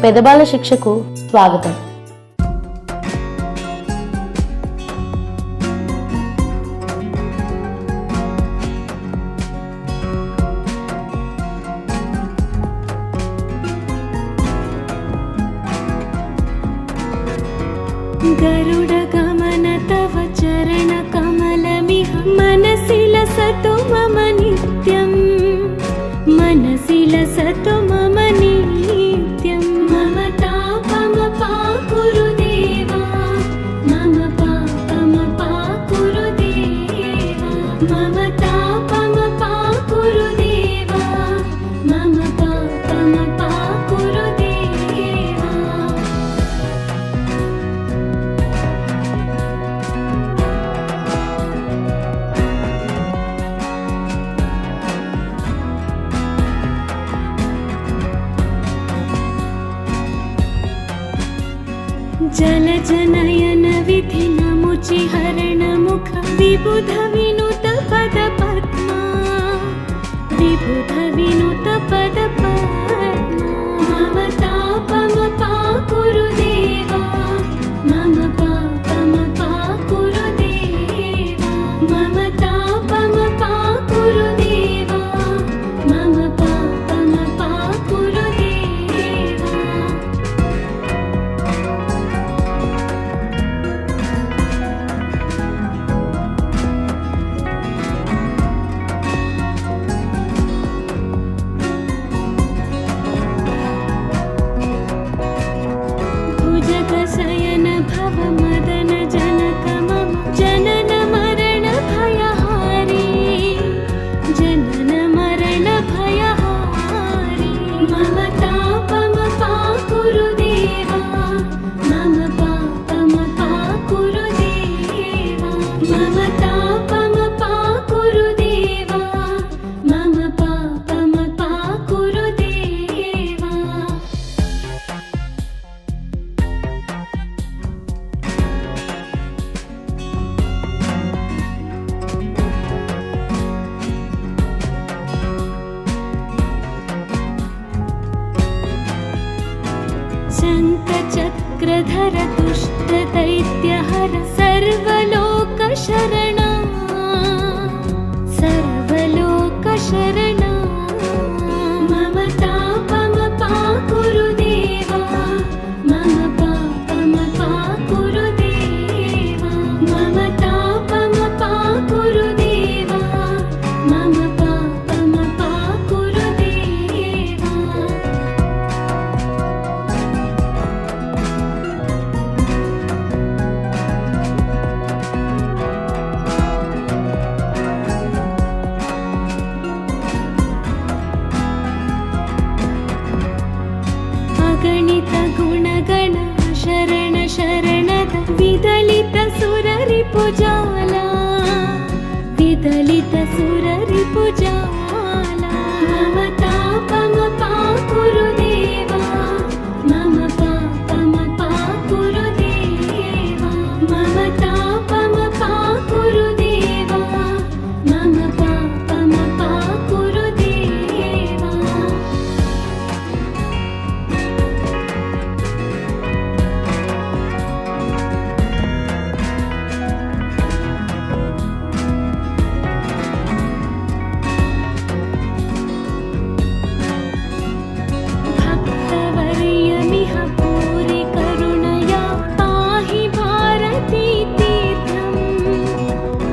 పెదబాల శిక్షకు స్వాగతం. गरुड गमन तव चरण कमलमिह मनसि लसतु मम नित्यं, मनसि लसतु मम नित्यं. मम तापमपाकुरु देवा, मम पापमपाकुरु देवा, मम तापमपाकुरु देवा, मम पापमपाकुरु देवा. जलजनयन विधिन मुचिहरण मुख विबुध विनुत पद पद्मा, विबुध विनुत पद पद्मा. मम तापमपाकुरु देवा, मम पापमपाकुरु देवा, मम तापमपाकुरु देवा, मम पापमपाकुरु देवा. भुजगशयन भव मदन जनक मम जनन मरण भयहारी, जनन मरण भयहारी. मम तापमपाकुरु देवा, मम पापमपाकुरु देवा, मम तापमपाकुरु देवा, मम पापमपाकुरु देवा. शङ्खचक्रधर दुष्ट दैत्यहर सर्वलोकशरणा, सर्वलोकशरणा. मम तापमपाकुरु देवा, मम पापमपाकुरु देवा, मम तापमपाकुरु देवा, मम पापमपाकुरु देवा. अगणित गुणगण शरण शरणद विदलित सुररिपुजाला, विदलित सुररिपुजाला. मम तापमपाकुरु देवा, मम पापमपाकुरु देवा, मम तापमपाकुरु देवा, मम पापमपाकुरु देवा. भक्तवर्यमिह पूरि करुणया पाहि भारती तीर्थं,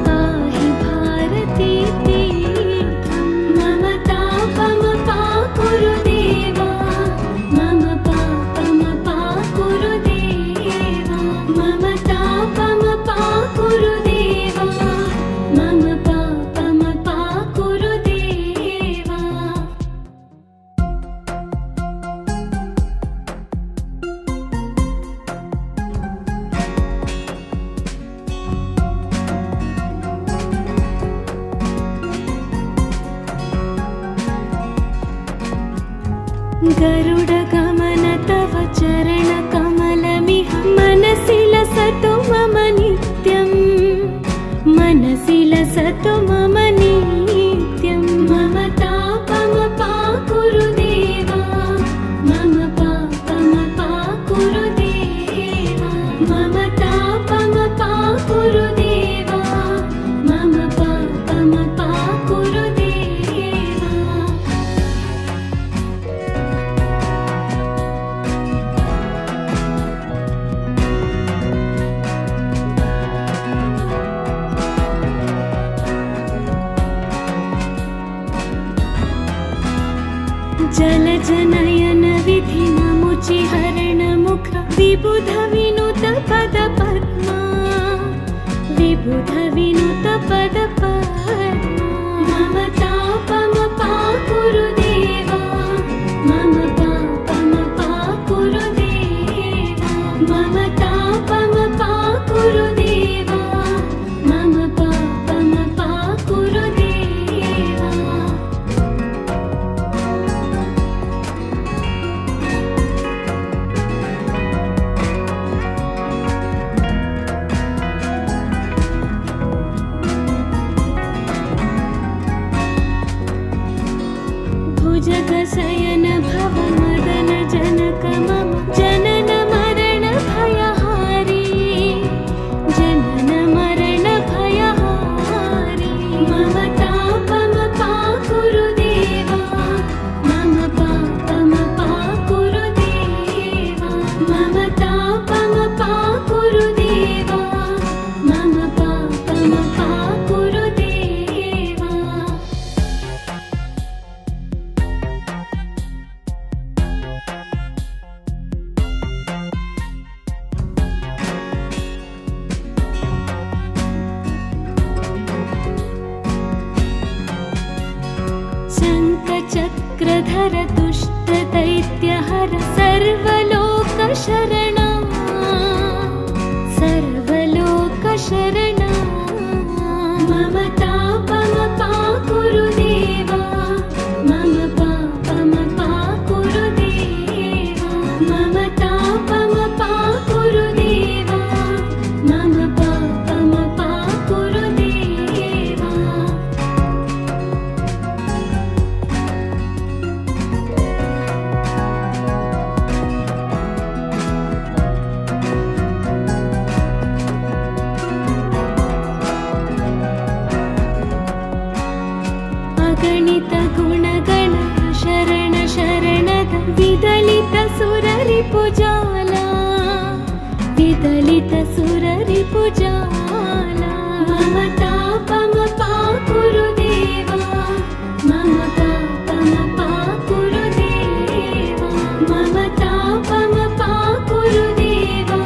पाहि भारती तीर्थं. मम तापमपाकुरु देवा, मम पापमपाकुरु देवा, मम तापमपाकुरु देवा, मम पापमपाकुरु देवा. गरुड गमन तव चरण कमलमिह मनसि लसतु मम नित्यं, मनसि लसतु मम नित्यं. मम तापमपाकुरु देवा, मम पापमपाकुरु जलजनयन विधिनमुचि हरणमुख विबुध विनुत पद पद्मा विबुध विनुत पद पद्मा मम तापमपा कुरु देवा मम तापमपा कुरु देवा मम तापमपा कुरु देवा मम पापमपा कुरु देवा। भुजगशयन भव मदन जनक मम जनन मरण भयहारी जनन मरण भयहारी मम तापमपा कुरु देवा मम पापमपा कुरु देवा मम तापमपा कुरु देवा मम पापमपा कुरु देवा। शङ्खचक्रधर दुष्ट दैत्यहर सर्वलोकशरणा सर्वलोकशरणा मम तापमपा कुरु देवा मम पापमपा कुरु देवा मम तापमपा कुरु देवा मम पापमपा कुरु देवा। अगणित गुणगण शरण शरणद विदलित सुररिपुजाला विदलित सुररिपुजाला मम तापमपा कुरु देवा मम पापमपा कुरु देवा मम तापमपा कुरु देवा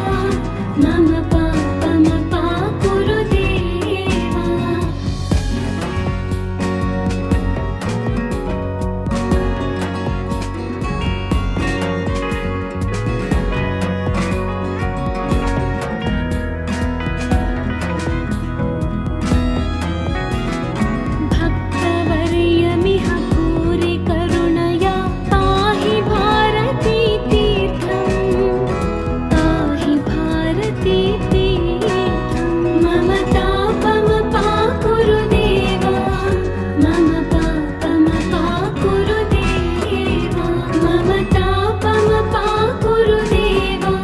मम पापमपा कुरु देवा। भक्तवर्यमिह भूरि करुणया पाहि भारती तीर्थं पाहि भारती तीर्थं मम तापमपा कुरु देवा मम पापमपा कुरु देवा मम तापमपा कुरु देवा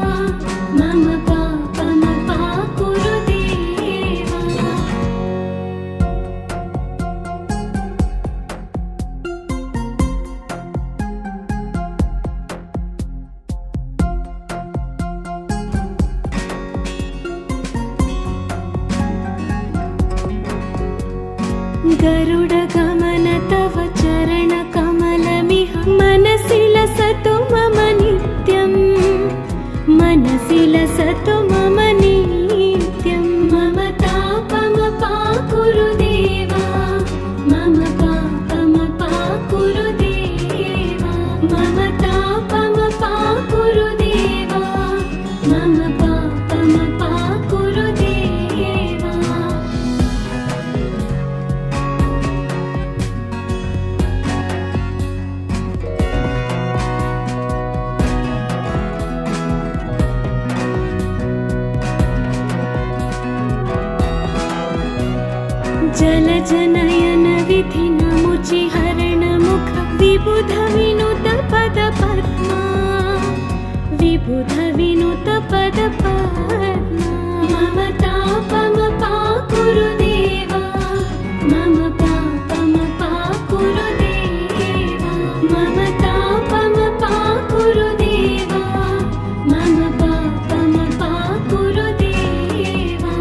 मम पापमपा कुरु देवा। गरुड गमन तव चरण कमलमिह मनसि लसतु मम नित्यं मनसि लसतु मम नित्यं मम तापमपा कुरु देवा मम पापमपा कुरु देवा मम तापमपा कुरु देवा मम पापमपा कुरु देवा। जलजनयन विधिनमुचि हरणमुख विबुध विनुत पद पद्मा विबुध विनुत पद पद्मा मम तापमपा कुरु देवा मम पापमपा कुरु देवा मम तापमपा कुरु देवा मम पापमपा कुरु देवा।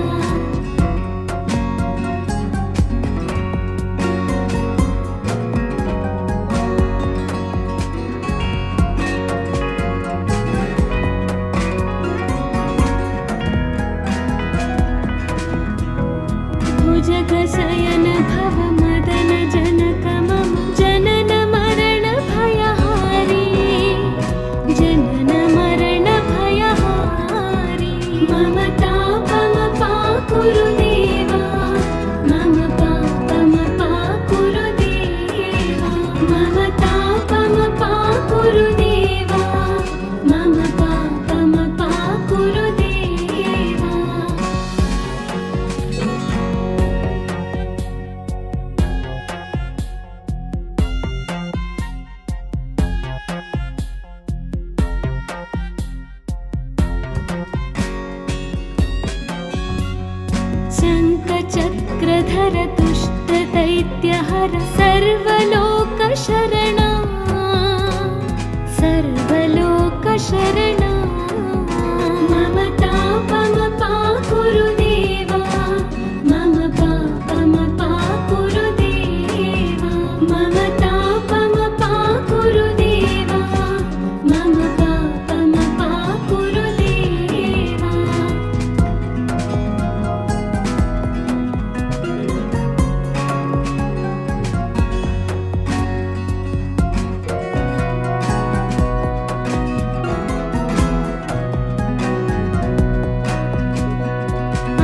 शङ्खचक्रधर दुष्टदैत्यहर सर्वलोकशरणा सर्वलोकशरणा मम तापमपा कुरु देवा मम पापमपा कुरु देवा मम तापमपा कुरु देवा मम पापमपा कुरु देवा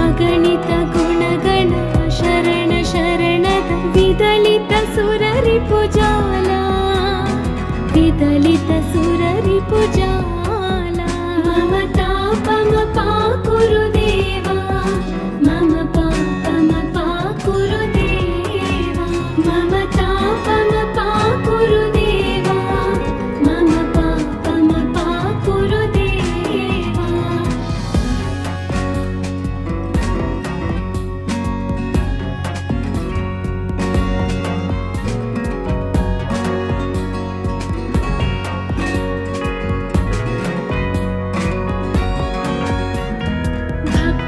अगणित गुणगण शरण शरणद विदलित सुररिपुजाला विदलित सुररिपुजाला मम तापमपा कुरु देवा मम पापमपा कुरु देवा मम तापमपा कुरु देवा मम पापमपा कुरु देवा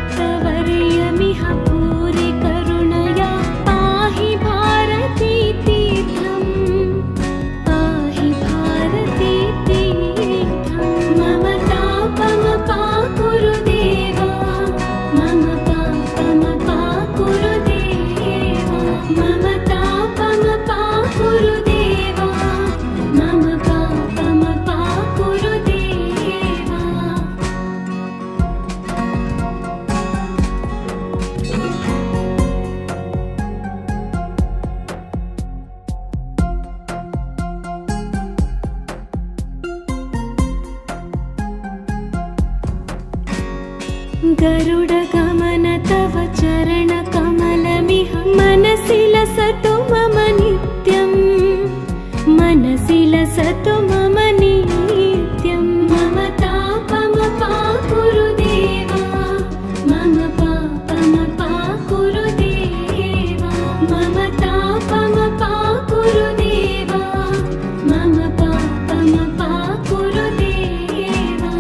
भक्तवर्यमिह भूरि करुणया पाहि भारती तीर्थम् पाहि भारती तीर्थम् मम तापमपा कुरु देवा मम पापमपा कुरु देवा मम तापमपा कुरु देवा मम पापमपा कुरु देवा गरुडगमन तव चरणकमलमिह मनसि लसतु मम नित्यम् मनसि लसतु मम नित्यम् मम तापमपा कुरु देवा मम पापमपा कुरु देवा मम तापमपा कुरु देवा मम पापमपा कुरु देवा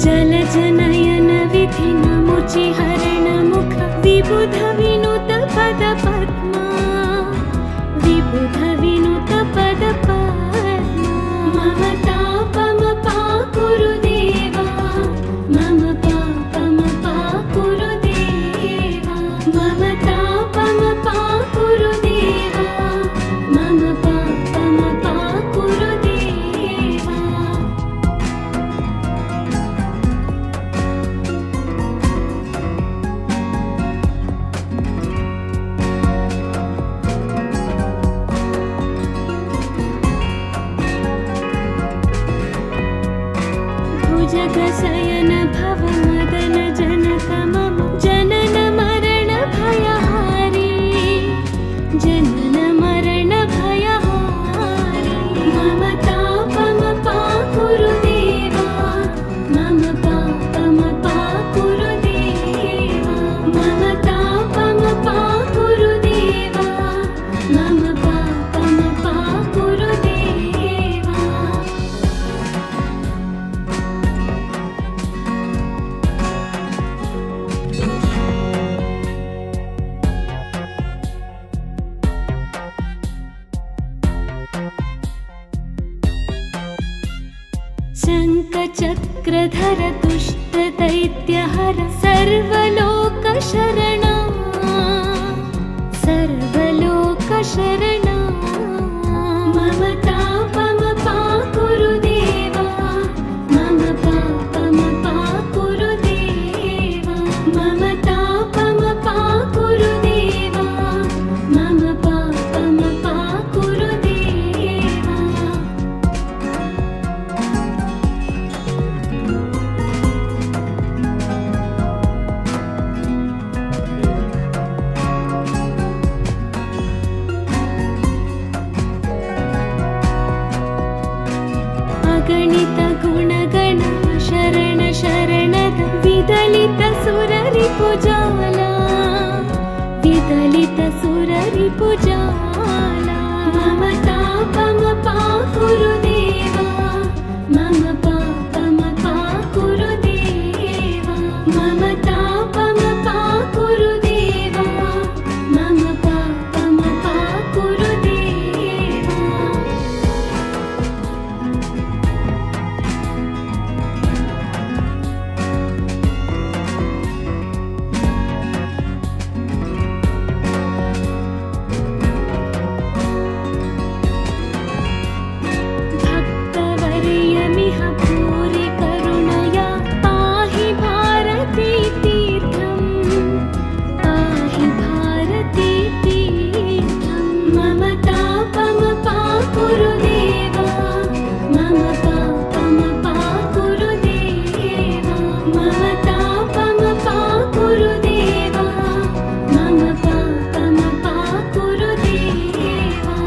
जलजनयन विधिनमुचि हरणमुख विबुध विनुत पद पद्मा विबुध विनुत पद पद्मा मम तापमपा कुरु देवा मम पापमपा कुरु देवा मम तापमपा कुरु देवा मम पापमपा कुरु देवा भुजगशयन भव मदन जनक मम जनन मरण भयहारी जनन मरण भयहारी मम तापमपा कुरु देवा मम पापमपा कुरु देवा मम तापमपा कुरु देवा मम पापमपा कुरु देवा शङ्खचक्रधर दुष्टदैत्यहर सर्वलोकशरणा सर्वलोकशरणा मम तापमपा कुरु देवा मम पापमपा कुरु देवा मम तापमपा कुरु देवा मम पापमपा कुरु देवा ಅಗಣಿತ ಗುಣಗಣ ಶರಣ ಶರಣದ ವಿದಲಿತ ಸುರರಿ ಪುಜಾಲ ವಿದಲಿತ ಸುರರಿ ಪುಜಾಲ ಮಮತಾ ಪಮ ಪಾ ಗುರುದೇವ ಮಮ ಪಾಪಮ ಪಾ ಗುರುದೇವ ಮಮತಾ ಪಮ ಪಾ ಗುರುದೇವ ಮಮ ಪಾಪಮ ಪಾ ಗುರುದೇವ. भक्तवर्यमिह पूरि करुणया पाहि भारती तीर्थं पाहि भारती तीर्थं ममता पम पा गुरुदेवा मम पापम पा गुरुदेवा ममता पम पा गुरुदेवा मम पापम पा गुरुदेवा.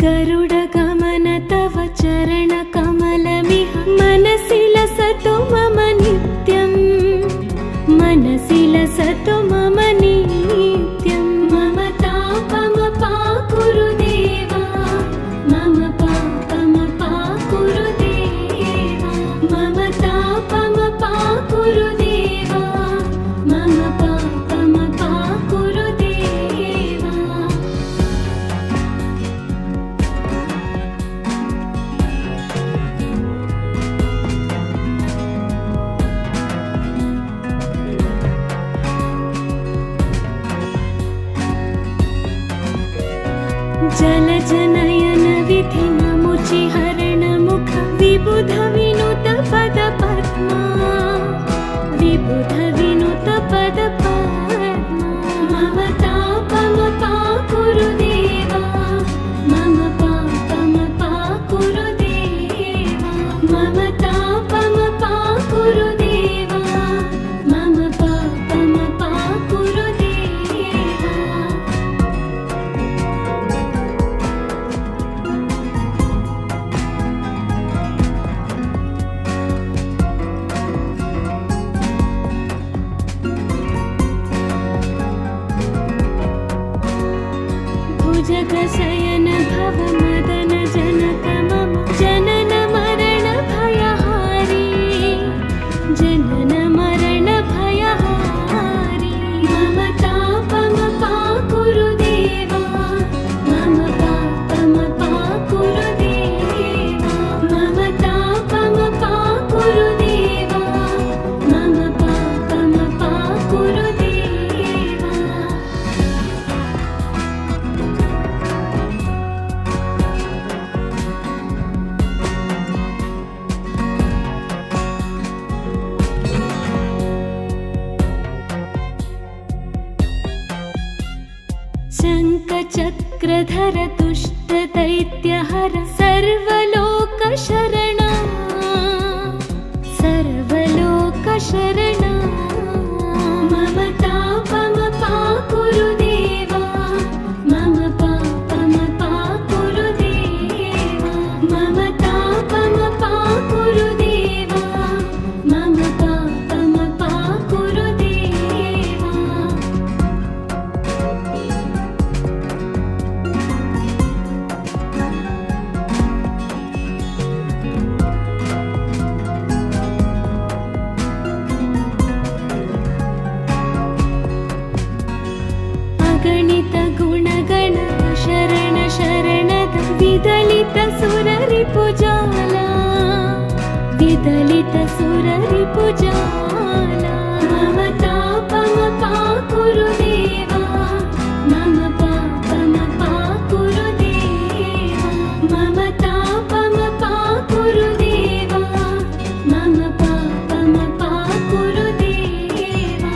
गरुड गमन तव चरण कमलमिह मनसि लसतु मम नित्यं मनसि लसतु मम नित्यं ममता पम पा गुरुदेवा मम पापम पा गुरुदेवा ममता पम पा गुरुदेवा मम पापम पा गुरुदेवा. जलजनयन विधिन मुचिहरण मुख विबुध विनुत पद पद्मा विबुध विनुत पद पद्मा ममता पम पा गुरुदेवा मम पापम पा गुरुदेवा ममता पम पा गुरुदेवा मम पापम पा गुरुदेवा. भुजगशयन भव मदन जनक मम जनन मरण भयहारी जनन मरण भयहारी ममता पम पा गुरुदेवा मम पापम पा गुरुदेवा ममता पम पा गुरुदेवा मम पापम पा गुरुदेवा. शङ्खचक्रधर दुष्ट दैत्यहर सर्वलोक शरणा सर्वलोक शरणा ममता पम पा गुरुदेवा मम पापम पा गुरुदेवा ममता पम पा गुरुदेवा मम पापम पा गुरुदेवा. अगणित गुणगण शरण शरणद विदलित सुररि पुजाला विदलित सुररि पुजाला ममता पम पा गुरुदेवा मम पापम पा गुरुदेवा ममता पम पा गुरुदेवा मम पापम पा गुरुदेवा.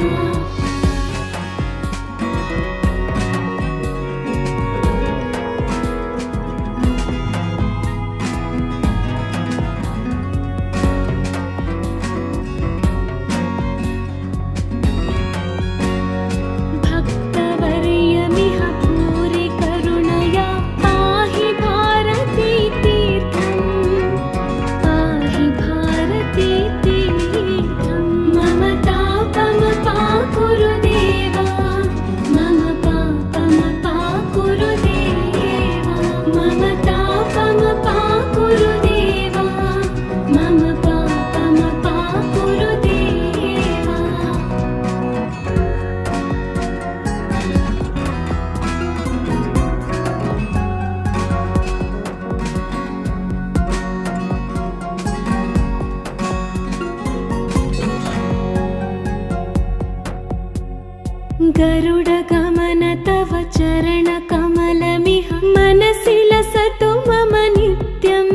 गरुडगमन तव चरणकमलमिह मनसि लसतु मम नित्यं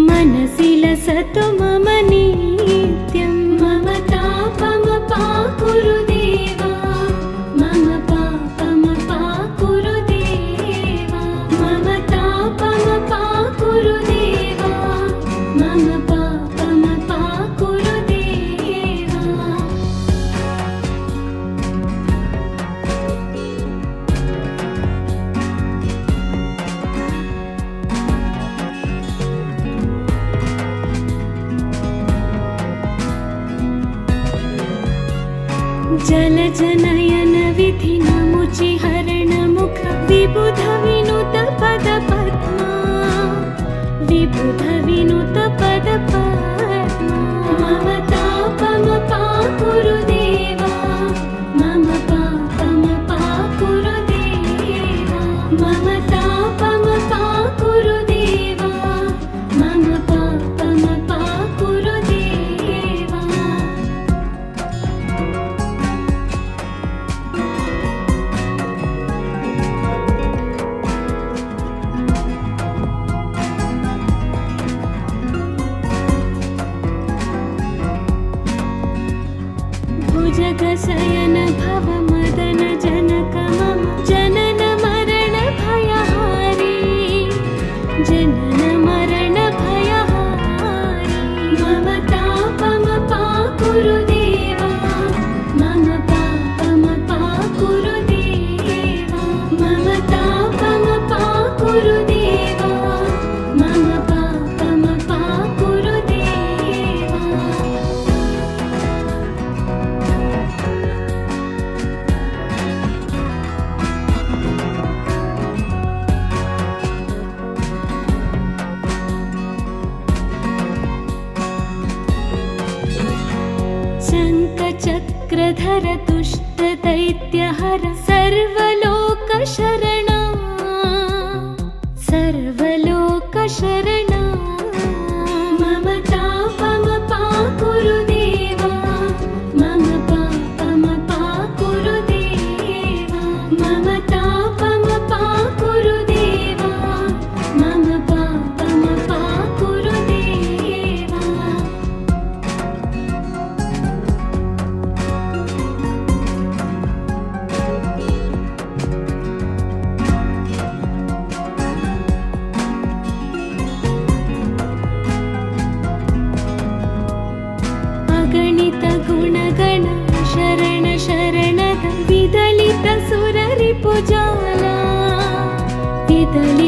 मनसि लसतु मम नित्यं मम तापमपाकुरु देवा मम पापमपाकुरु देवा मम तापमपाकुरु देवा मम पापमपाकुरु देवा जलजनयन विधिनमुचि हरणमुख विबुध विनुत पद पद्मा विबुध विनुत पद पद्मा मम तापमपाकुरु देवा मम पापमपाकुरु देवा मम तापमपाकुरु देवा मम पापमपाकुरु देवा भुजगशयन भव मदन जनक मम जनन मरण भयहारी जनन मरण भयहारी मम तापमपाकुरु देवा मम पापमपाकुरु देवा मम तापमपाकुरु देवा मम पापमपाकुरु देवा शङ्खचक्रधर दुष्ट दैत्यहर सर्वलोकशरणा सर्वलोकशरणा मम तापमपाकुरु देवा मम पापमपाकुरु देवा मम तापमपाकुरु देवा मम पापमपाकुरु देवा अगणित गुणगण शरण शरणद विदलित सुररिपुजाला विदलित